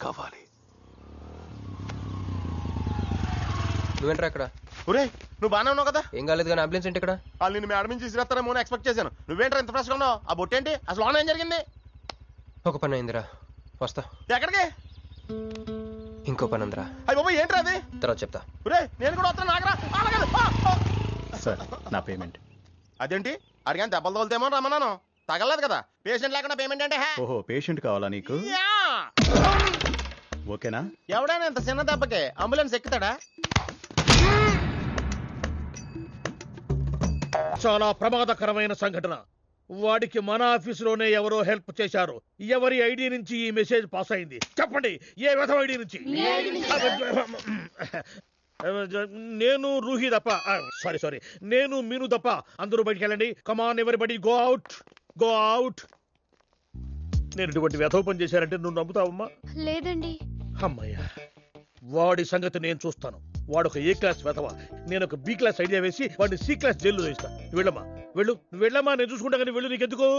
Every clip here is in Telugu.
కావాలి. నువ్వేంట్రా ఇక్కడ? ఒరే నువ్వు బాగానే ఉన్నావు కదా? ఏం కాలేదు కానీ అంబులెన్స్ ఏంటి ఇక్కడ? వాళ్ళు నిన్ను మేడం నుంచి తీసుకురాస్తారేమో అని ఎక్స్పెక్ట్ చేశాను. నువ్వేంట్రా ఇంత ఫ్రెష్గా ఉన్నావు? ఆ బొట్టేంటి అసలు లోన్ ఏం జరిగింది? ఒక పని అయిందిరా, వస్తా. ఎక్కడికి? ఇంకో పని ఉందిరా. అయ్యి బాబు ఏంట్రా అది? తర్వాత చెప్తా. ఒరే నేను కూడా వస్తాను, నాగరా. సార్ నా పేమెంట్. అదేంటి అడిగాను దెబ్బలు తోలుతేమో రమ్మన్నాను, తగలేదు కదా. పేషెంట్ లేకుండా పేమెంట్ అంటే ఓహో పేషెంట్ కావాలా నీకు? ఓకేనా? ఎవడైనా ఇంత చిన్న దెబ్బకి అంబులెన్స్ ఎక్కుతాడా? చాలా ప్రమాదకరమైన సంఘటన. వాడికి మన ఆఫీసులోనే ఎవరో హెల్ప్ చేశారు. ఎవరి ఐడి నుంచి ఈ మెసేజ్ పాస్ అయింది చెప్పండి? ఏ విధం ఐడి నుంచి? నేను రూహి తప్ప, సారీ నేను మీను తప్ప అందరూ బయటికి వెళ్ళండి. Come on everybody go out, go out. నేను ఇటువంటి వ్యధవ పని చేశారంటే నువ్వు నమ్ముతావమ్మా? లేదండి. అమ్మయ్యా, వాడి సంగతి నేను చూస్తాను. వాడు ఒక ఏ క్లాస్ వెధవ, నేను ఒక బి క్లాస్ ఐడియా వేసి వాడిని సి క్లాస్ జైల్లో వేస్తా. వెళ్ళమ్మా వెళ్ళు, నువ్వు వెళ్ళమ్మా, నేను చూసుకుంటా. కానీ వెళ్ళు, నీకెందుకు?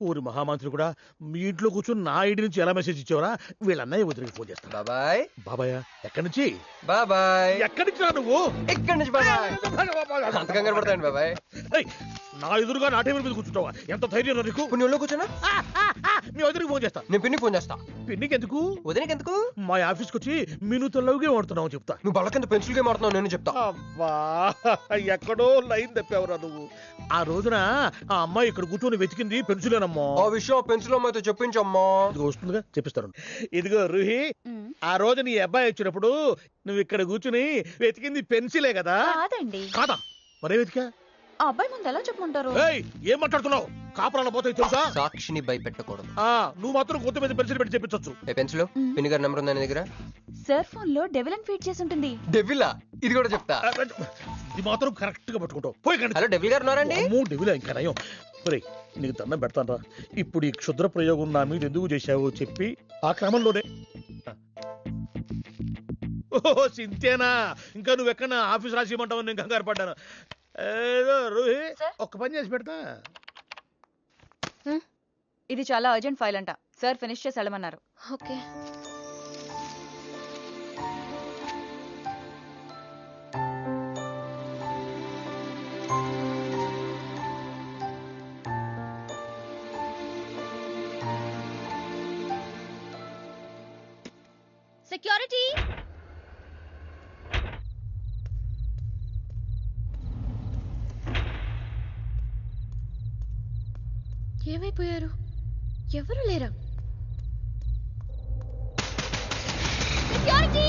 ఊరి మహామంత్రి కూడా మీ ఇంట్లో కూర్చొని నా ఐడి నుంచి ఎలా మెసేజ్ ఇచ్చావరా? వీళ్ళన్నయ్య వదిలికి ఫోన్ చేస్తాను. బాబాయ్. బాబాయ్ ఎక్కడి నుంచి? బాబాయ్ ఎక్కడి నుంచి రా నువ్వు? ఎక్కడి నుంచి బాబాయ్? అంత కంగారు పడతాయండి బాబాయ్. నా ఎదురుగా నా టేబుల్ మీద కూర్చుంటావా? ఎంత ధైర్యం నీకు? నువ్వు ఒళ్ళో కూర్చున్నా? మీ వదిలికి ఫోన్ చేస్తా. నేను పిన్నికి ఫోన్ చేస్తా. పిన్నికి ఎందుకు? వదినకి ఎందుకు? మా ఆఫీస్కి వచ్చి మీనుతో లవ్ గేమ్ ఆడుతున్నావు చెప్తా. నువ్వు బళ్ళ కింద పెన్సిల్ గేమ్ ఆడుతున్నావు, నేను చెప్తా. అబ్బా, ఎక్కడో లైన్ తప్పావురా నువ్వు. ఆ రోజున ఆ అమ్మాయి ఇక్కడ కూర్చొని వెతికింది పెన్సిలేనమ్మా. ఆ విషయం పెన్సిల్ అమ్మాయితో చెప్పించమ్మా. ఇది వస్తుందిగా, చెప్పిస్తాను. ఇదిగో రూహి, ఆ రోజు నీ అబ్బాయి వచ్చినప్పుడు నువ్వు ఇక్కడ కూర్చుని వెతికింది పెన్సిలే కదా? కాదండి. కాదా? మరే వెతికా? ఆ అబ్బాయి ముందు ఎలా చెప్పమంటారు? ఏం మాట్లాడుతున్నావు? కాపురాలు పోతాయి తెలుసా? సాక్షిని భయపెట్టకూడదు. నువ్వు మాత్రం కొత్త మీద పెన్సిల్ పెట్టి చెప్పించచ్చు. పెన్సిల్ పిన్ని గారి నెంబర్ ఉందా నీ దగ్గర? సార్ ఫోన్ లో డెవిల్ అని ఫీడ్ చేసి ఉంటుంది. డెవిలా? ఇది కూడా చెప్తా. ఇది మాత్రం కరెక్ట్ గా పట్టుకుంటావు. పోయి. హలో డెవిల్ గారు ఉన్నారండి? డెవిలా ఇంకా నయం. నీకు దండం పెడతానరా. ఇప్పుడు ఈ క్షుద్ర ప్రయోగం నా మీద ఎందుకు చేశావో చెప్పి ఆ క్రమంలోనే. ఓహో సింతేనా? ఇంకా నువ్వెక్కడ ఆఫీస్ రాసి ఇవ్వమంటావు? నేను కంగారు పడ్డాను. ఏదో రూహి, ఒక్క పని చేసి పెడతా. ఇది చాలా అర్జెంట్ ఫైల్ అంట. సార్ ఫినిష్ చేసి వెళ్ళమన్నారు. ఓకే. సెక్యూరిటీ. ఏమైపోయారు? ఎవరు లేరా? సెక్యూరిటీ.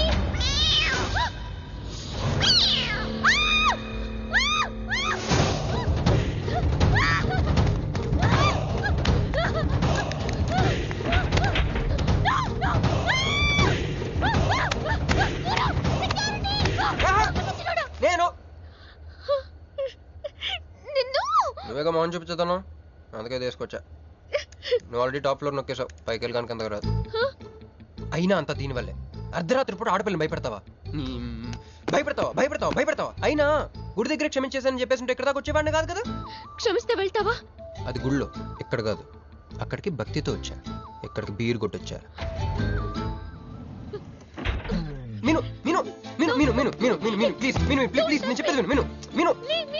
నేను నువ్వేగా మౌన్ చూపించుతాను, అందుకే తీసుకొచ్చా. నువ్వు ఆల్రెడీ టాప్ ఫ్లోర్ నొక్కేసావు, పైకి వెళ్ళి కనుక రాదు. అయినా అంత దీనివల్లే అర్ధరాత్రి పూట ఆడపిల్లని భయపెడతావా? భయపెడతావా? అయినా గుడి దగ్గర క్షమించేసానని చెప్పేసి ఉంటే ఇక్కడ దాకా వచ్చేవాడిని కాదు కదా. క్షమిస్తే వెళ్తావా? అది గుళ్ళో, ఇక్కడ కాదు. అక్కడికి భక్తితో వచ్చా, ఇక్కడికి బీరు కొట్టొచ్చా. మీను మీను మీను మీను మీను మీను మీను మీను ప్లీజ్ మీను ప్లీజ్ నేను చెప్పేది విను. మీను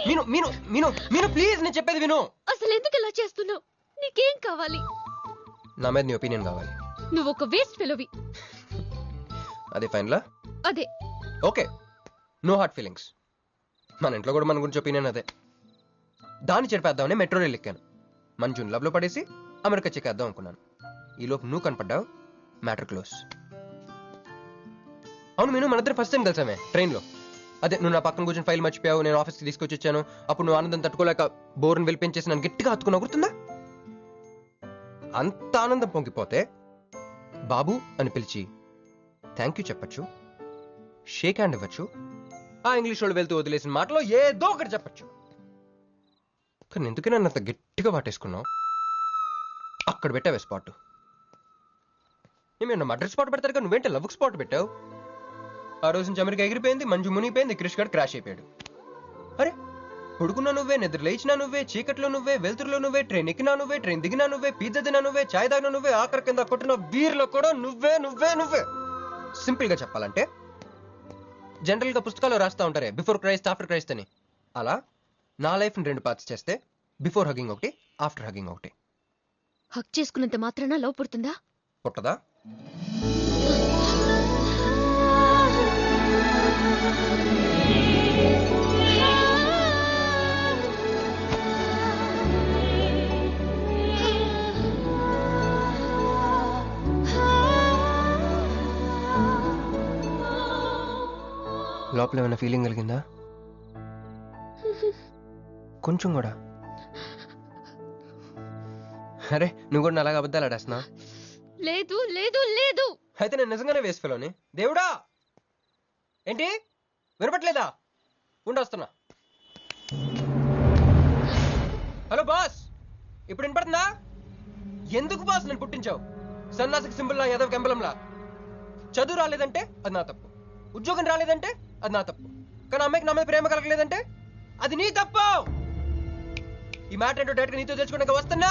మీను మీను మీను మీను ప్లీజ్ నేను చెప్పేది విను. అసలు ఎందుకు ఇలా చేస్తున్నావు? నీకేం కావాలి? నా మీద నీ ఒపీనియన్ కావాలి. నువ్వు ఒక వేస్ట్ ఫెలోవి. అదే ఫైనలా? అదే. Okay, no heart feelings. మన ఇంట్లో కూడా మన గురించి ఒపీనియన్ అదే. దాన్ని చెరిపేద్దామని మెట్రో రైల్ ఎక్కాను. మన జూన్ లవ్లో పడేసి అమెరికా చెక్కేద్దాం అనుకున్నాను. ఈలోపు నువ్వు కనపడ్డావు, మ్యాటర్ క్లోజ్. అవును మీను, మన ఇద్దరు ఫస్ట్ టైం కలిసామే ట్రైన్లో. అదే నువ్వు నా పక్కన కూర్చొని ఫైల్ మర్చిపోయావు, నేను ఆఫీస్కి తీసుకొచ్చి వచ్చాను. అప్పుడు నువ్వు ఆనందం తట్టుకోలేక బోర్ని వెళ్ళిపించేసి నన్ను గట్టిగా హత్తుకున్నావు, గుర్తుందా? అంత ఆనందం పొంగిపోతే బాబు అని పిలిచి థ్యాంక్ యూ చెప్పచ్చు, షేక్ హ్యాండ్ ఇవ్వచ్చు, ఆ ఇంగ్లీష్ వాళ్ళు వెళ్తూ వదిలేసిన మాటలో ఏదో ఒకటి చెప్పచ్చు. కానీ ఎందుకే నన్ను అంత గట్టిగా వాటేసుకున్నావు? అక్కడ పెట్టావే స్పాట్. ఏమన్నా మర్డర్ స్పాట్ పెడతారు కదా, నువ్వేంటే లవ్ స్పాట్ పెట్టావు. ఆ రోజు నుంచి అమెరికా ఎగిరిపోయింది, మంజు మునిగిపోయింది, క్రిష్ గారు క్రాష్ అయిపోయాడు. అరే పడుకున్నా నువ్వే, నిద్ర లేచినా నువ్వే, చీకట్లో నువ్వే, వెలుతురులో నువ్వే, ట్రైన్ ఎక్కినా నువ్వే, ట్రైన్ దిగినా నువ్వే, పిజ్జా తినా నువ్వే, చాయ్ తాగినా నువ్వే, ఆఖరి కింద కొట్టిన బీర్లో కూడా నువ్వే నువ్వే నువ్వే. సింపుల్ గా చెప్పాలంటే జనరల్ గా పుస్తకాలు రాస్తా ఉంటారే బిఫోర్ క్రైస్ట్ ఆఫ్టర్ క్రైస్ట్ అని, అలా నా లైఫ్ ని 2 పార్ట్స్ చేస్తే బిఫోర్ హగ్గింగ్ ఒకటి, ఆఫ్టర్ హగ్గింగ్ ఒకటి. హక్ చేసుకున్నంత మాత్రాన లవ్ పుడుతుందా? పుట్టదా? లోపల ఏమైనా ఫీలింగ్ కలిగిందా? కొంచెం కూడా? అరే నువ్వు కూడా అలాగ అబద్ధాలు ఆడేస్తున్నా? లేదు లేదు లేదు. అయితే నేను నిజంగానే వేస్ట్ ఫెలోని. దేవుడా, ఏంటి వినపట్లేదా? ఉండొస్తున్నా. హలో బాస్, ఇప్పుడు వినపడుతుందా? ఎందుకు బాస్ నేను పుట్టించావు? సన్నాసికి సింబల్ లా, యాదవ్ గంబలంలా. చదువు రాలేదంటే అది నా తప్పు, ఉద్యోగం రాలేదంటే అది నా తప్పు, కానీ అమ్మాయికి నా మీద ప్రేమ కలగలేదంటే అది నీ తప్పు. ఈ మ్యాటర్ ఏంటో డైరెక్ట్గా నీతో తెలుసుకున్నాక వస్తున్నా.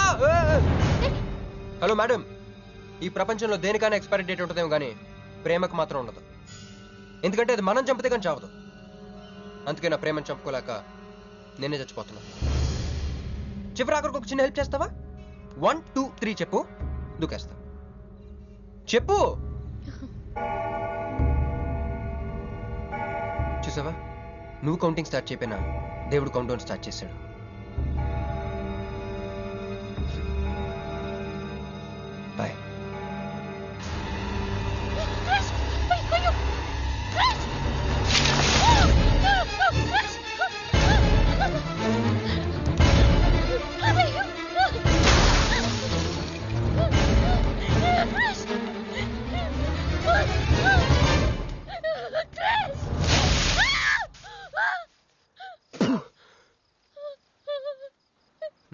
హలో మేడం, ఈ ప్రపంచంలో దేనికైనా ఎక్స్పైరీ డేట్ ఉంటుందేమో కానీ ప్రేమకు మాత్రం ఉండదు. ఎందుకంటే అది మనం చంపితే కానీ చావదు. అందుకే నా ప్రేమను చంపుకోలేక నేనే చచ్చిపోతున్నా. చివరి ఆఖరికి ఒక చిన్న హెల్ప్ చేస్తావా? 1 2 3 చెప్పు, దూకేస్తా. చెప్పు. చూసావా, నువ్వు కౌంటింగ్ స్టార్ట్ చేయపోయినా దేవుడు కౌంట్ డౌన్ స్టార్ట్ చేశాడు. బాయ్.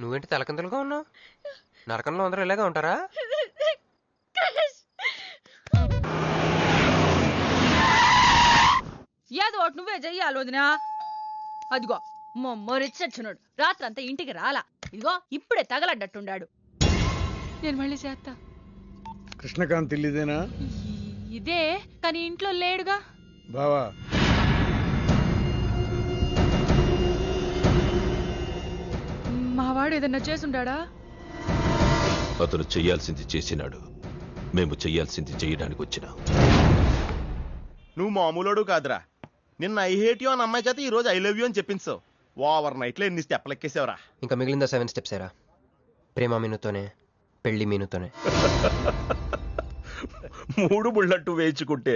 నువ్వేంటి తలకిందులుగా ఉన్నావు? నరకంలో అందరూ ఇలాగే ఉంటారా? ఏదో ఒకటి నువ్వే చెయ్యాలి వదినా. అదిగో మొరిచచ్చున్నాడు, రాత్రంతా ఇంటికి రాలా. ఇదిగో ఇప్పుడే తగలడ్డట్టుండాడు. నేను మళ్ళీ చేస్తా. కృష్ణకాంత్ ఇల్లుదేనా? ఇదే, కానీ ఇంట్లో లేడుగా. బావా, మావాడు ఏదన్నా చేసుంటాడా? అతను చెయ్యాల్సింది చేసినాడు, మేము చెయ్యాల్సింది చేయడానికి వచ్చినా. నువ్వు మామూలుడు కాదురా. నిన్న ఐ హేట్ యూ అని అమ్మాయి చేత ఈ రోజు ఐ లవ్ యూ అని చెప్పించావు. ఓవర్ నైట్ లో ఎన్ని స్టెప్లు ఎక్కేసావురా. ఇంకా మిగిలిందా 7 స్టెప్స్ ఏరా. ప్రేమ మీనుతోనే, పెళ్లి మీనుతోనే. 3 ముళ్ళట్టు వేయించుకుంటే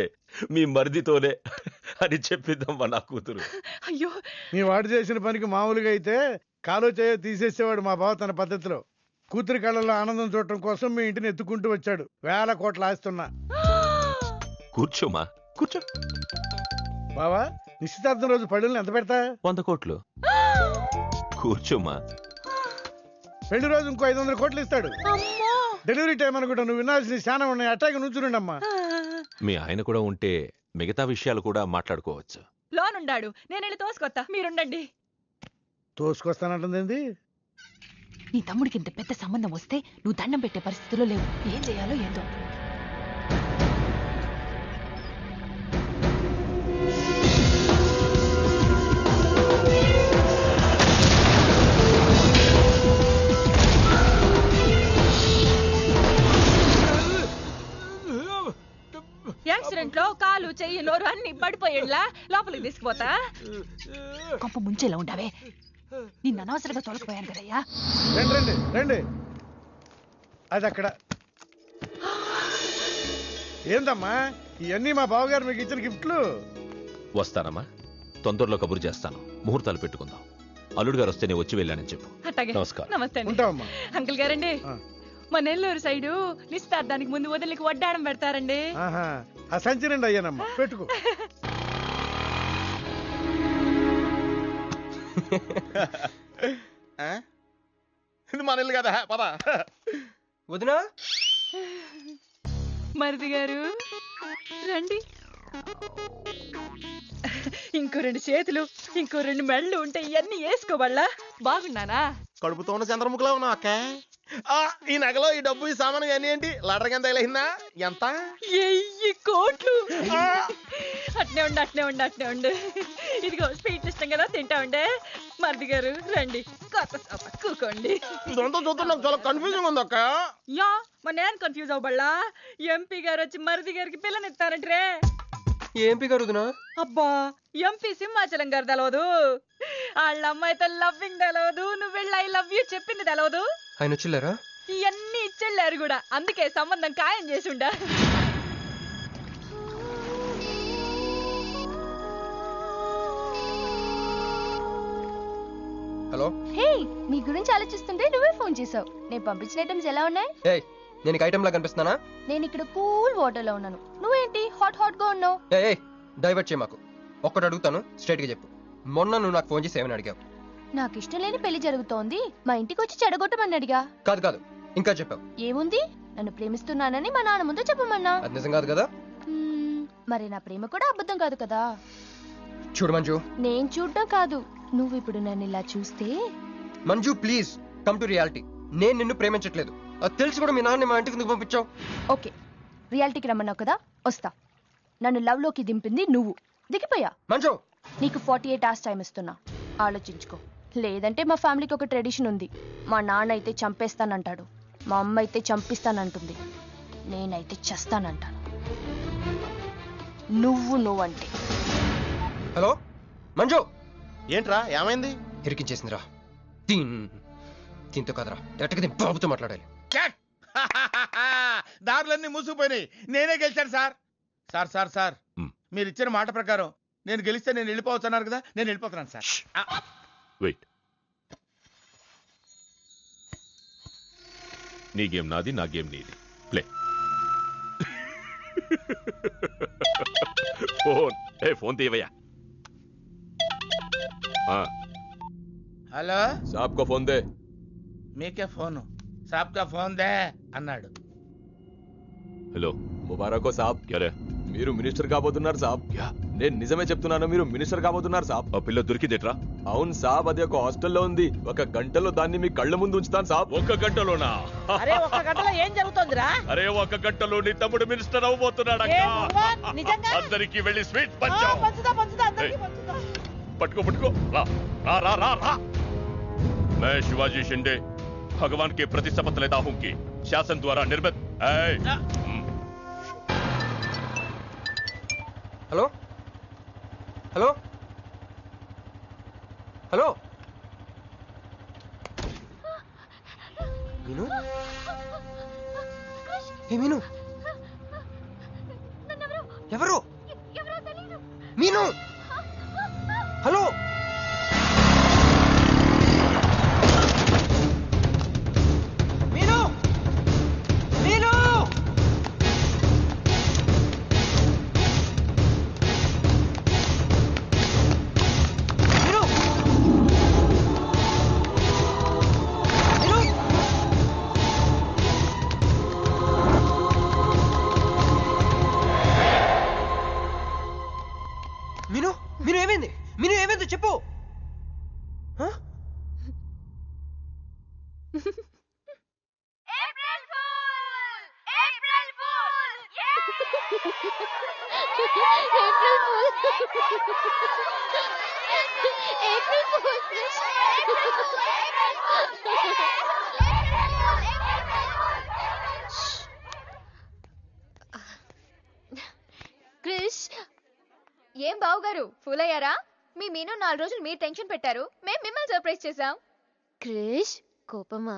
మీ మరిదితోనే అని చెప్పిద్దమ్మా నా కూతురు. అయ్యో, మీ వాడు చేసిన పనికి మామూలుగా అయితే కాలో చేయో తీసేసేవాడు మా బావ తన పద్ధతిలో. కూతురి కళ్ళలో ఆనందం చూడటం కోసం మీ ఇంటిని ఎత్తుకుంటూ వచ్చాడు. 1000 కోట్లు ఆస్తున్నా. కూర్చోమా, కూర్చో. బావా, నిశ్చితార్థం రోజు పళ్ళుల్ని ఎంత పెడతా? 100 కోట్లు. కూర్చోమా. పెళ్లి రోజు ఇంకో 500 కోట్లు ఇస్తాడు. డెలివరీ టైం అనుకుంటా. నువ్వు వినాల్సిన చాలా ఉన్నాయి. అట్టాగే నుంచుండమ్మా. మీ ఆయన కూడా ఉంటే మిగతా విషయాలు కూడా మాట్లాడుకోవచ్చు. లోనుండాడు, నేను వెళ్ళి తోసుకొత్తా, మీరుండండి. తోసుకొస్తానంటుంది. నీ తమ్ముడికి ఇంత పెద్ద సంబంధం వస్తే నువ్వు దండం పెట్టే పరిస్థితిలో లేవు. ఏం చేయాలో ఏందో. యాక్సిడెంట్ లో కాలు, చెయ్యి, నోరు అన్ని పడిపోయేలా లోపలికి తీసుకుపోతా. కొంప ముంచేలా ఉండవే. నిన్న అనవసరంగా తొలగిపోయాను కదయ్యా. రండి రండి రండి. అది అక్కడ. ఏందమ్మా ఇవన్నీ మా బావగారు మీకు ఇచ్చిన గిఫ్ట్లు? వస్తానమ్మా, తొందరలో కబురు చేస్తాను. ముహూర్తాలు పెట్టుకుందాం. అల్లుడు గారు వస్తే నేను వచ్చి వెళ్ళానని చెప్పు. అట్టాగే. నమస్కారం. నమస్తే అండి. ఉంటావమ్మా. అంకుల్ గారండి, మా నెల్లూరు సైడు నిశ్చితార్థానికి ముందు వదిలికి వడ్డాడం పెడతారండి. ఆహా, ఆ సంచి నిండి అయ్యానమ్మా, పెట్టుకో. ఇది మన ఇల్లు కదా, పద. వదినా, మరిది గారు రండి. ఇంకో 2 చేతులు, ఇంకో 2 మెళ్ళు ఉంటే ఇవన్నీ వేసుకోవాలా? బాగున్నానా? కడుపుతో ఉన్న చంద్రముఖిలో ఉన్నావు అక్క. ఈ నగలో ఈ డబ్బు ఈ సామాను ఇవన్నీ ఏంటి లాటరీ కింద తగిలిందా? ఎంత? 1000 కోట్లు. అట్నే ఉండు. ఇదిగో స్వీట్ ఇష్టం కదా, తింటా ఉండే. మరిది గారు రండి, కొత్త సోఫా కూకోండి. ఇదంతా చూస్తే నాకు చాలా కన్ఫ్యూజింగ్ ఉంది అక్క. యా మరి నేను కన్ఫ్యూజ్ అవ్వబల్లా. ఎంపీ గారు వచ్చి మరిది గారికి పిల్లనిస్తారంట్రే. ఏంపి గారుదునా? అబ్బా ఎంపీ సింహాచలం గారు తెలవదు, వాళ్ళ అమ్మాయితో లవ్వింగ్ తెలవదు, నువ్వు వెళ్ళి ఐ లవ్ యూ చెప్పింది తెలవదు. ఆయన వచ్చిల్లారా? ఇవన్నీ ఇచ్చెళ్ళారు కూడా, అందుకే సంబంధం ఖాయం చేసుండా. హలో. హే, నీ గురించి ఆలోచిస్తుంటే నువ్వే ఫోన్ చేసావు. నేను పంపించిన ఐటమ్స్ ఎలా ఉన్నాయి? ఏయ్, నేను నీకు ఐటమ్ లా కనిపిస్తున్నానా? నేను ఇక్కడ కూల్ వాటర్ లో ఉన్నాను, నువ్వేంటి హాట్ గా ఉన్నావు? ఏయ్ డైవర్ట్ చేయ మాకు. ఒక్కటి అడుగుతాను, స్ట్రైట్ గా చెప్పు. మొన్న నువ్వు నాకు ఫోన్ చేసి ఏమని అడిగావు? నాకు ఇష్టం లేని పెళ్లి జరుగుతోంది, మా ఇంటికి వచ్చి చెడగొట్టమని అడిగా. కాదు ఇంకా చెప్పావు. ఏముంది, నన్ను ప్రేమిస్తున్నానని మా నాన్న ముందు చెప్పమన్నా. అది నిజం కాదు కదా? మరి నా ప్రేమ కూడా అబద్ధం కాదు కదా? చూడు మంజు. నేను చూడటం కాదు, నువ్వు ఇప్పుడు నన్ను ఇలా చూస్తే. Manju please come to reality. నేను నిన్ను ప్రేమించట్లేదు, అది తెలిసి కూడా మీ నాన్న మా ఇంటికి ఎందుకు పంపించావు? ఓకే, రియాలిటీకి రమ్మన్నావు కదా, వస్తా. నన్ను లవ్ లోకి దింపింది నువ్వు, దిగిపోయా. మంజు నీకు 48 hours టైం ఇస్తున్నా, ఆలోచించుకో. లేదంటే మా ఫ్యామిలీకి ఒక ట్రెడిషన్ ఉంది, మా నాన్న అయితే చంపేస్తానంటాడు, మా అమ్మ అయితే చంపిస్తానంటుంది, నేనైతే చస్తానంటాను. నువ్వంటే. హలో మంజు. ఏంట్రా ఏమైంది? ఇరికించేసిందిరా. దీంతో కదరా, డైరెక్ట్గా దీని బాబుతో మాట్లాడాలి. దారులన్నీ మూసుకుపోయినాయి, నేనే గెలిచాను సార్. సార్ మీరు ఇచ్చిన మాట ప్రకారం నేను గెలిస్తే నేను వెళ్ళిపోవచ్చు అన్నారు కదా, నేను వెళ్ళిపోతున్నాను సార్. వెయిట్. నీ గేమ్ నాది, నా గేమ్ నీది. ప్లే. ఫోన్ తీవయ్యా. హలో సాబ్ కో ఫోన్ దే. మీకే ఫోను, సాబ్ కా ఫోన్ దే అన్నాడు. హలో ముబారక్ సాబ్. క్యారే? మీరు మినిస్టర్ కాబోతున్నారు సాబ్. నేను నిజమే చెప్తున్నాను, మీరు మినిస్టర్ కాబోతున్నారు సాబ్. ఆ పిల్ల దొరికిందేట్రా? అవును సాబ్, అది ఒక హాస్టల్లో ఉంది. 1 గంటలో దాన్ని మీ కళ్ళ ముందు ఉంచుతాను సాబ్. 1 గంటలోనా? అరే 1 గంటలో ఏం జరుగుతుందిరా? అరే 1 గంటలో నీ తమ్ముడు మినిస్టర్ అవబోతున్నాడు. నిజంగా అందరికి వెళ్ళి స్వీట్ పంచాం. పంచుదా అందరికీ పంచుదా. पटको रा रा रा रा रा। मैं शिवाजी शिंदे भगवान के प्रति शपथ लेता हूं कि शासन द्वारा निर्मित। हेलो हेलो हेलो मीनू हे मीनू ఎవరు మీను హలో మీను మీను మీను మీను మీను ఏమైంది మీను ఏమైంది చెప్పు క్రిష్, ఏం బావుగారు ఫుల్ అయ్యారా? మీ మీను 4 రోజులు మీరు టెన్షన్ పెట్టారు, మేము మిమ్మల్ని సర్ప్రైజ్ చేసాం. క్రిష్ కోపమా?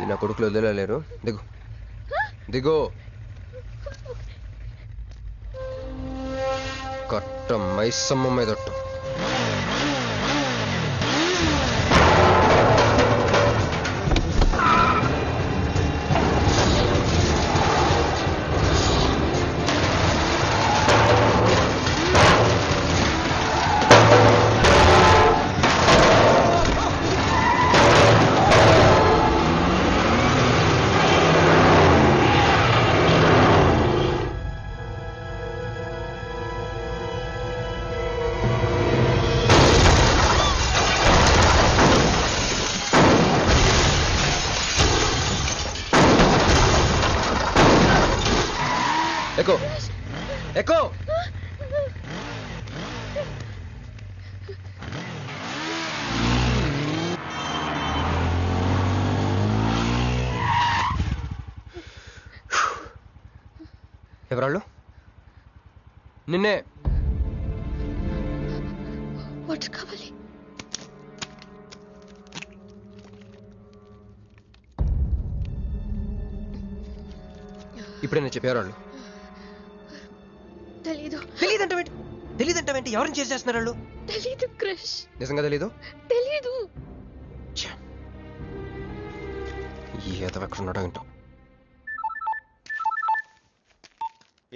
నా కొడుకులు వదిలేలేరు. దిగు దిగు. కట్ట మైసమ్మ మీదట్టు. ఎక్కు ఎక్కు. ఎవరాళ్ళు? నిన్నే. వాటర్ కావాలి. ఇప్పుడే నేను చెప్పేవాళ్ళు. తెలీదు. తెలీదంటే ఎవరిని చేసేస్తున్నారు వాళ్ళు? తెలీదు క్రిష్. నిజంగా తెలీదు? తెలీదు. ఏదో ఎక్కడ ఉన్నాడో ఏంటో.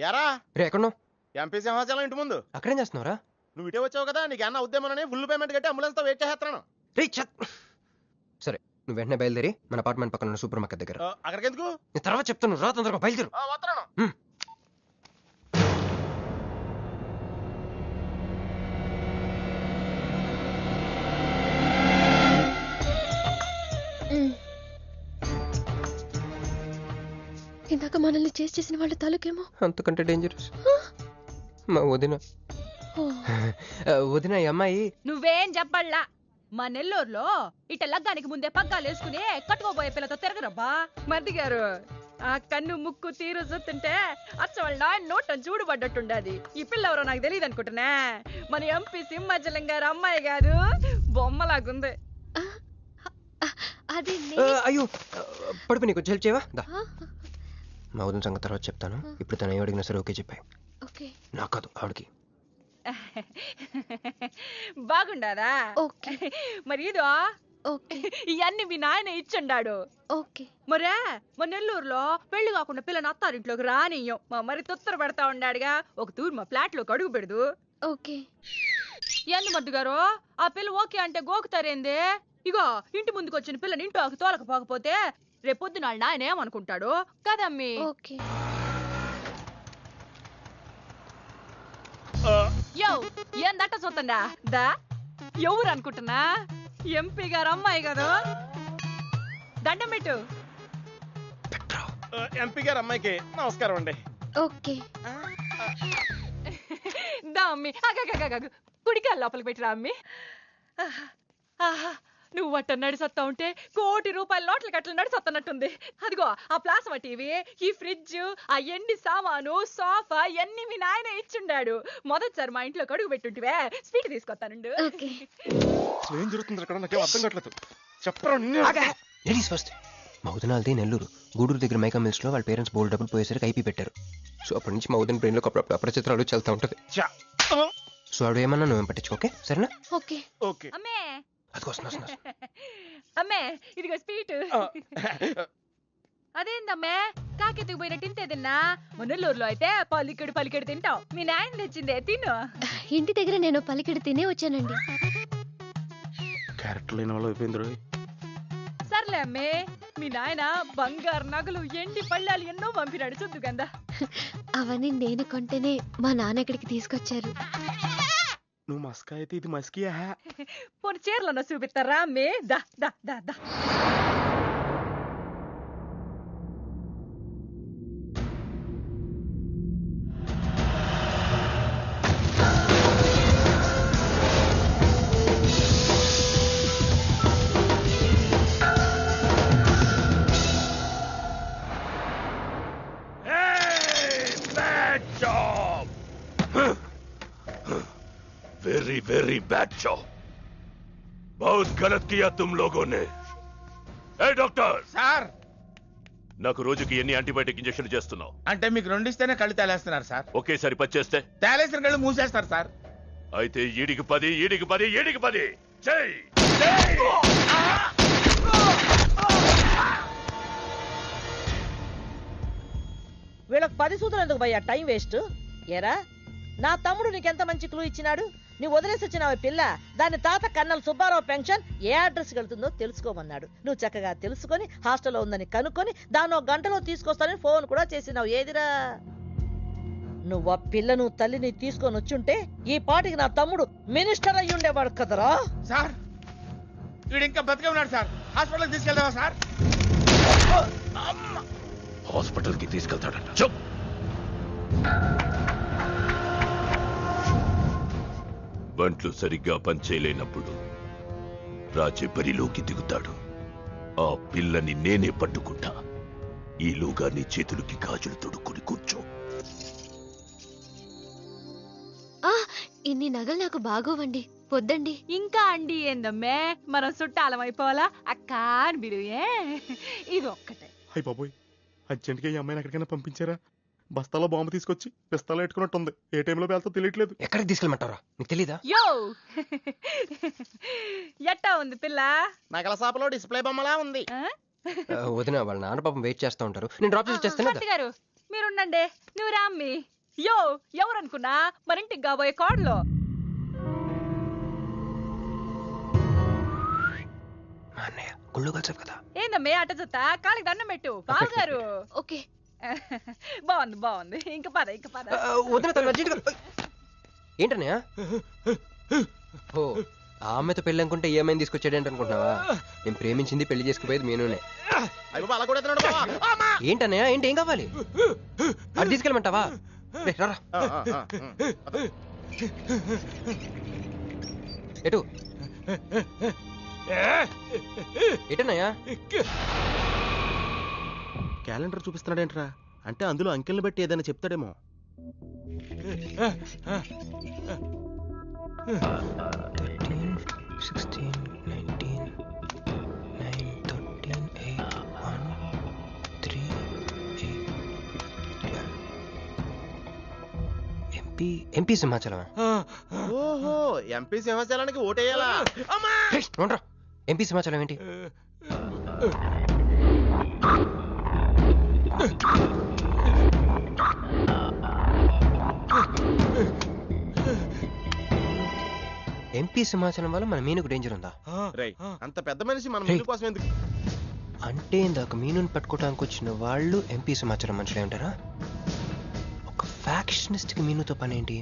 యారా రే ఎక్కడున్నావు? ఎంపీ సింహాచలం ఇంటి ముందు. అక్కడేం చేస్తున్నావురా? నువ్వు ఇటే వచ్చావు కదా, నీకు అన్న ఉద్యమనని ఫుల్ పేమెంట్ కట్టి అంబులెన్స్ తో వెయిట్ చేస్తున్నాను. రే సరే, నువ్వు వెంటనే బయలుదేరి మన అపార్ట్మెంట్ పక్కన ఉన్న సూపర్ మార్కెట్ దగ్గర. అక్కడికి ఎందుకు? నేను తర్వాత చెప్తాను, రా తొందరగా బయలుదేరు. వస్తున్నాను. ఇందాక మనల్ని చేసిన వాళ్ళ తాలూకేమో. అంతకంటే డేంజరస్ మా వదిన. వదిన ఈ అమ్మాయి. నువ్వేం చెప్పల్లా. మా నెల్లూరులో ఇట లగ్గానికి ముందే పగ్గాలు వేసుకుని కట్టుకోబోయే పిల్లతో తిరగరబ్బా. మర్ది గారు, ఆ కన్ను ముక్కు తీరు చూస్తుంటే అచ్చ వాళ్ళ నాయన నోటం చూడబడ్డట్టుండది. ఈ పిల్ల ఎవరో నాకు తెలియదు అనుకుంటున్నా. మన ఎంపీ సింహాచలం గారు అమ్మాయి కాదు, బొమ్మలాగుంది. అది అయ్యో పడిపోయి నీకు హెల్ప్ చేయవా? మా వదిన సంగతి తర్వాత చెప్తాను. ఇప్పుడు తను ఏం అడిగినా సరే ఓకే చెప్పాయి. నాకు కాదు, ఆవిడకి. బాగుండాదా? మరి ఇదో ఓకే. ఇవన్నీ మీ నాయన ఇచ్చుండాడు. ఓకే. మరే మా నెల్లూరులో పెళ్లి కాకుండా పిల్లని అత్తారింట్లోకి రానియ్యం. మా మరి తొత్తర పడతా ఉండాడుగా. ఒక తూరు మా ఫ్లాట్ లోకి అడుగు పెడదు. ఓకే. ఎందు మద్దు గారు, ఆ పిల్ల ఓకే అంటే గోకుతారేంది? ఇగో ఇంటి ముందుకు వచ్చిన పిల్లని ఇంటి తోలకపోకపోతే రేపొద్దున నాయన ఏమనుకుంటాడు కదమ్మీ? ఓకే. యో ఏందట్ట చూతండా దా? ఎవరు అనుకుంటున్నా? ఎంపీ గారు అమ్మాయి కదా. దండం పెట్టు. ఎంపీ గారు అమ్మాయికి నమస్కారం అండి. ఓకే. దా అమ్మి, కుడికాలు లోపలికి పెట్టిరా అమ్మి. నువ్వు అట్ట నడిసొత్తా ఉంటే ₹1 కోటి నోట్ల కట్టలు నడిసొత్తనట్టుంది. అదిగో ఆ ప్లాస్మా టీవీ, ఈ ఫ్రిడ్జ్, ఆ ఎండి సామాను, సోఫా ఎన్ని మీ నాయన ఇచ్చుండాడు. మొదటిసారి మా ఇంట్లో కడుగు పెట్టుంటివే, స్వీట్ తీసుకొస్తానుండు. ఏం జరుగుతుంది అక్కడ? నాకేం అర్థం కావట్లేదు. చెప్పరా. Ladies first. మా వదినాలది నెల్లూరు. గూడూరు దగ్గర మైకా మిల్స్ లో వాళ్ళ పేరెంట్స్ బోల్డ్ డబ్బులు పోయేసరికి ఐపీ పెట్టారు. సో అప్పటి నుంచి మా వదిన బ్రెయిన్ లో అపరిచిత్రాలు చల్తా ఉంటది. సో ఆవిడ ఏమన్నా నువ్వేం పట్టించుకోకే, సరేనా? ఓకే. ఓకే. అమ్మే, అమ్మే ఇదిగో స్వీట్. అదేందమ్మే కాకెత్తుకు పోయినట్టు ఇంతే తిన్నా? మునల్లూరులో అయితే పలికెడు తింటావు. మీ నాయన తెచ్చిందే తిను. ఇంటి దగ్గర నేను పలికెడు తినే వచ్చానండి. క్యారెక్టర్ లేని వాళ్ళు అయిపోయింది. సర్లే అమ్మే, మీ నాయన బంగారు నగలు, ఎండి పళ్ళాలు ఎన్నో పంపినాడు చూద్దు గందా. అవన్నీ నేను కొంటేనే మా నాన్న ఇక్కడికి తీసుకొచ్చారు. నువ్వు మస్కా అయితే ఇది మస్కియా? పోనీ చీరలన్నా చూపిస్తారా అమ్మే? దా దా దా దా. Very very bad job. बहुत गलत किया तुम लोगों ने. ए डॉक्टर సార్, నాకు రోజుకి ఎన్ని యాంటీబయాటిక్ ఇంజెక్షన్ చేస్తున్నావు? అంటే మీకు 2 ఇస్తేనే కళ్ళు తేలేస్తున్నారు సార్. ఒకేసారి 10 చేస్తే తేలేసిన కళ్ళు మూసేస్తారు సార్. అయితే ఈడికి 10, ఈడికి 10, ఈడికి 10 చెయ్. వీళ్ళకి 10 సూత్రం ఎందుకు భయ్యా టైం వేస్ట్? ఏరా నా తమ్ముడు నీకెంత మంచి క్లూ ఇచ్చినాడు. నీ వదిలేసి వచ్చిన పిల్ల దాని తాత కన్నల్ సుబ్బారావు పెన్షన్ ఏ అడ్రస్కి వెళ్తుందో తెలుసుకోమన్నాడు. నువ్వు చక్కగా తెలుసుకొని హాస్టల్లో ఉందని కనుక్కొని దాన్ని 1 గంటలో తీసుకొస్తానని ఫోన్ కూడా చేసినావు. ఏదిరా నువ్వు ఆ పిల్లను తల్లిని తీసుకొని వచ్చుంటే ఈ పాటికి నా తమ్ముడు మినిస్టర్ అయ్యి ఉండేవాడు కదరా. సార్ వీడు ఇంకా బతికే ఉన్నాడు సార్. హాస్పిటల్కి తీసుకెళ్దామా సార్? హాస్పిటల్ కి తీసుకెళ్తాడంట. చెప్. బంట్లు సరిగ్గా పనిచేయలేనప్పుడు రాజే బరిలోకి దిగుతాడు. ఆ పిల్లని నేనే పట్టుకుంటా. ఈలోగా నీ చేతులకి గాజులు తొడుక్కుని కూర్చో. ఇన్ని నగలు నాకు బాగోవండి, పొద్దండి. ఇంకా అండి ఏందమ్మే, మనం చుట్టాలం అయిపోవాలా అక్క అని బిలువే. ఇది ఒక్కటే. అయ్యి బాబోయ్, అర్జెంట్గా ఈ అమ్మాయిని ఎక్కడికైనా పంపించారా? బస్తాలో బాంబు తీసుకొచ్చి పిస్తాలో పెట్టుకున్నట్టుంది. ఏ టైంలో వెళ్తా తెలియట్లేదు. ఎక్కడికి తీసుకెళ్ళమంటారా? నీకు తెలీదా? యో ఎట్టా ఉంది పిల్ల? నగల షాపులో డిస్ప్లే బొమ్మలా ఉంది. వదిన వాళ్ళ నాన్న పాపం వెయిట్ చేస్తూ ఉంటారు. నేను డ్రాప్ చేసి చేస్తాను గారు మీరుండండి. నువ్వు రామ్మి. యో ఎవరనుకున్నా మన ఇంటికి కాబోయే కోడలో. గుళ్ళు కలిసావు కదా. ఏందమ్మే అట్ట చూస్తా? కాలికి దండం పెట్టు బావగారు. ఓకే బాగుంది బాగుంది. ఇంక పద ఇంక పద. ఏంటన్నయ్య? ఓ ఆ అమ్మాయితో పెళ్ళి అనుకుంటే ఏమైంది తీసుకొచ్చాడేంటి అనుకుంటున్నావా? నేను ప్రేమించింది పెళ్లి చేసుకుపోయేది మీనునే. ఏంటన్నయ్య ఏంటి? ఏం కావాలి? అది తీసుకెళ్ళమంటావా? రారా. ఎటు ఎటన్నయ్యా? క్యాలెండర్ చూపిస్తున్నాడేంట్రా? అంటే అందులో అంకెల్ని బట్టి ఏదైనా చెప్తాడేమో. ఎంపీ సింహాచలం. ఓహో, ఎంపీ సింహాచలానికి ఓటేయాలా? ఎంపీ సింహాచలం ఏంటి? ఎంపీ సింహాచలం వల్ల మన మీనుకు డేంజర్ ఉందా? అంత పెద్ద మనిషి మన మీను కోసం ఎందుకు? అంటే ఇందాక మీనుని పట్టుకోవడానికి వచ్చిన వాళ్ళు ఎంపీ సింహాచలం మనుషులే ఉంటారా? ఒక ఫ్యాక్షనిస్ట్ కి మీనుతో పని ఏంటి?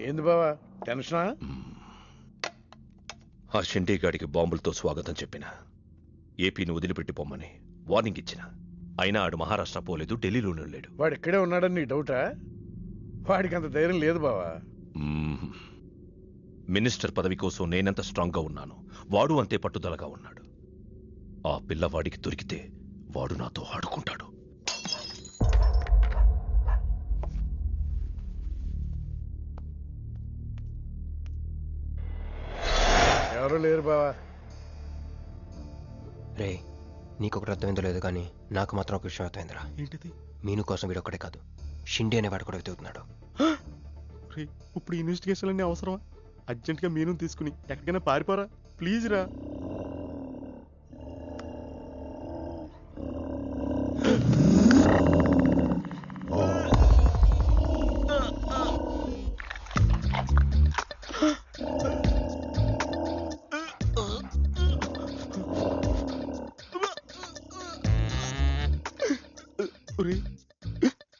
ఏంది బావా టెన్షనా? ఆ షిండేగాడికి బాంబులతో స్వాగతం చెప్పిన, ఏపీని వదిలిపెట్టి పొమ్మని వార్నింగ్ ఇచ్చిన. అయినా ఆడు మహారాష్ట్ర పోలేదు, ఢిల్లీలోనే లేడు. వాడు ఇక్కడే ఉన్నాడని నీ డౌటా? వాడికి అంత ధైర్యం లేదు బావా. మినిస్టర్ పదవి కోసం నేనెంత స్ట్రాంగ్ గా ఉన్నాను, వాడు అంతే పట్టుదలగా ఉన్నాడు. ఆ పిల్లవాడికి దొరికితే వాడు నాతో ఆడుకుంటాడు. ఎవరు లేరు బావా. రే నీకొకటి అర్థమైందో లేదు కానీ నాకు మాత్రం ఒక విషయం అర్థమైందిరా. ఏంటిది? మీను కోసం వీడు ఒక్కడే కాదు, షిండే అనే వాడు కూడా వెతుకుతున్నాడు. ఇప్పుడు ఇన్వెస్టిగేషన్ అన్నీ అవసరమా? అర్జెంట్గా మీను తీసుకుని ఎక్కడికైనా పారిపోరా ప్లీజ్ రా.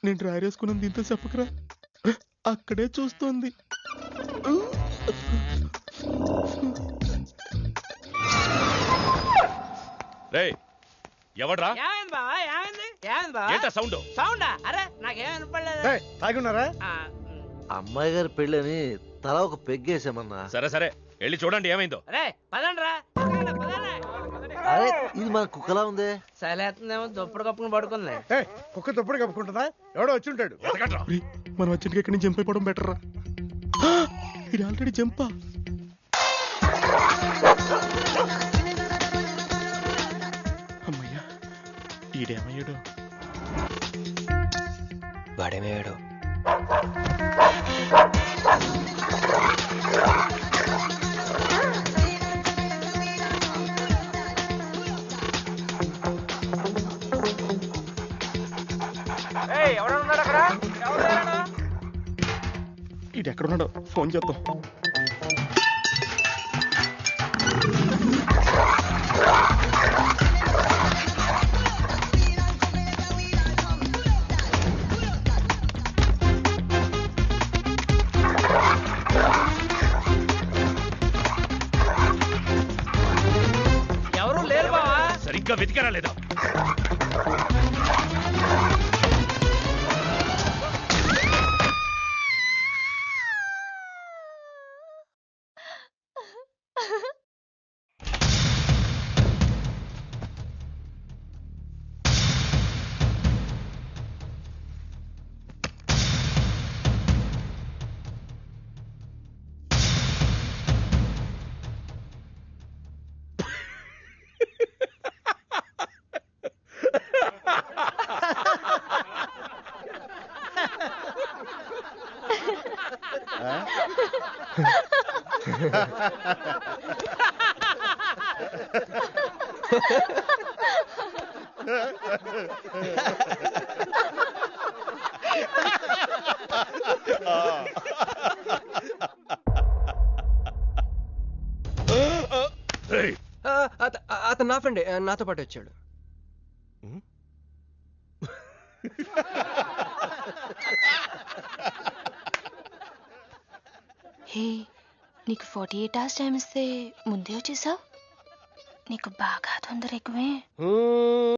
నేను డ్రైర్ వేసుకున్నాను, దీంతో చెప్పకరా. అక్కడే చూస్తోంది. ఎవడ్రా? అమ్మాయి గారి పెళ్ళని తల ఒక పెగ్గేసామన్నా. సరే సరే వెళ్ళి చూడండి ఏమైందో. అరే ఇది మన కుక్కలా ఉంది. సలేతుందేమో దుప్పుడు కప్పుకుని పడుకుంది. కుక్క దుప్పుడు కప్పుకుంటుందా? ఎవడో వచ్చి ఉంటాడు. మనం అర్జెంట్గా ఎక్కడి నుంచి జంప్ అయిపోవడం బెటర్ రా. ఇది ఆల్రెడీ జంపా. ఈడేమయ్యాడు? వాడేమయ్యాడు? ఈడెక్కడున్నాడో ఫోన్ చేద్దాం. ఎవరు లేరు బావా. సరిగ్గా వెతికారా లేదా? అతను నా ఫ్రెండే, నాతో పాటు వచ్చాడు. హే, నీకు 48 hours టైం ఇస్తే ముందే వచ్చేసావు. నీకు బాగా తొందర ఎక్కువే.